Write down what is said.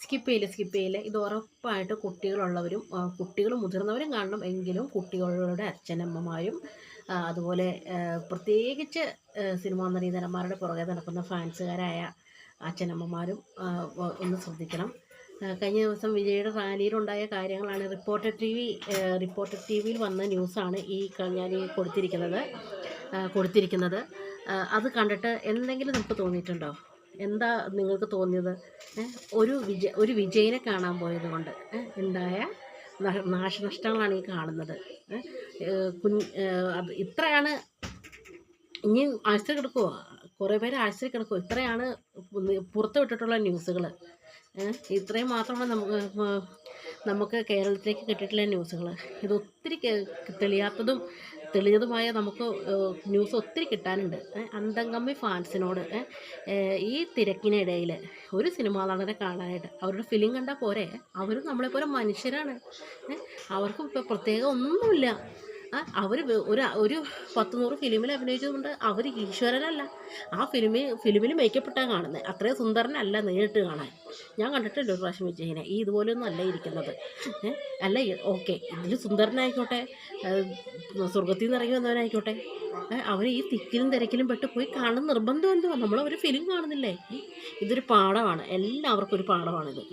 Skip ചെയ്യില്ല. ഇത് ഉറപ്പായിട്ട് കുട്ടികളുള്ളവരും കുട്ടികളും മുതിർന്നവരും കാണണം. എങ്കിലും കുട്ടികളുടെ അച്ഛനമ്മമാരും അതുപോലെ പ്രത്യേകിച്ച് സിനിമാ നടീനടന്മാരുടെ പുറകെ നടക്കുന്ന ഫാൻസുകാരായ അച്ഛനമ്മമാരും ഒന്ന് ശ്രദ്ധിക്കണം. കഴിഞ്ഞ ദിവസം വിജയുടെ റാലിയിലുണ്ടായ കാര്യങ്ങളാണ് റിപ്പോർട്ടർ ടി വിയിൽ വന്ന ന്യൂസാണ് ഞാൻ കൊടുത്തിരിക്കുന്നത്. അത് കണ്ടിട്ട് എന്തെങ്കിലും നമുക്ക് തോന്നിയിട്ടുണ്ടോ? എന്താ നിങ്ങൾക്ക് തോന്നിയത്? ഒരു വിജയിനെ കാണാൻ പോയത് കൊണ്ട് ഉണ്ടായ നാശനഷ്ടങ്ങളാണ് ഈ കാണുന്നത്. അത് ഇത്രയാണ്. ഇനി ആഴ്ച കിടക്കുമോ? കുറേ പേര് ആഴ്ച കിടക്കുമോ? ഇത്രയാണ് പുറത്ത് വിട്ടിട്ടുള്ള ന്യൂസുകൾ. ഇത്രയും മാത്രമാണ് നമുക്ക് കേരളത്തിലേക്ക് കിട്ടിയിട്ടുള്ള ന്യൂസുകൾ. ഇത് ഒത്തിരി തെളിഞ്ഞതുമായ നമുക്ക് ന്യൂസ് ഒത്തിരി കിട്ടാനുണ്ട്. അന്തംകമ്മി ഫാൻസിനോട് ഈ തിരക്കിനിടയിൽ ഒരു സിനിമാ നടനെ കാണാനായിട്ട് അവരുടെ ഫിലിം കണ്ടാൽ പോരെ? അവരും നമ്മളെപ്പോലെ മനുഷ്യരാണ്. അവർക്ക് ഇപ്പോൾ പ്രത്യേകം ഒന്നുമില്ല. അവർ ഒരു 10-100 ഫിലിമിൽ അഭിനയിച്ചതുകൊണ്ട് അവർ ഈശ്വരനല്ല. ആ ഫിലിമിൽ മേക്കപ്പെട്ടാണ് കാണുന്നത്. അത്രയും സുന്ദരനല്ല നേരിട്ട് കാണാൻ. ഞാൻ കണ്ടിട്ടില്ല ഒരു പ്രാവശ്യം വിജയനെ. ഇതുപോലെയൊന്നും അല്ല ഇരിക്കുന്നത്. അല്ല, ഓക്കെ, ഇതിൽ സുന്ദരനായിക്കോട്ടെ, സ്വർഗത്തിൽ നിന്ന് ഇറങ്ങി വന്നവനായിക്കോട്ടെ, അവർ ഈ തിക്കിലും തിരക്കിലും പെട്ട് പോയി കാണുന്ന നിർബന്ധം എന്തുവാ? നമ്മൾ ഒരു ഫിലിം കാണുന്നില്ലേ? ഇതൊരു പാഠമാണ്. എല്ലാവർക്കും ഒരു പാഠമാണിത്.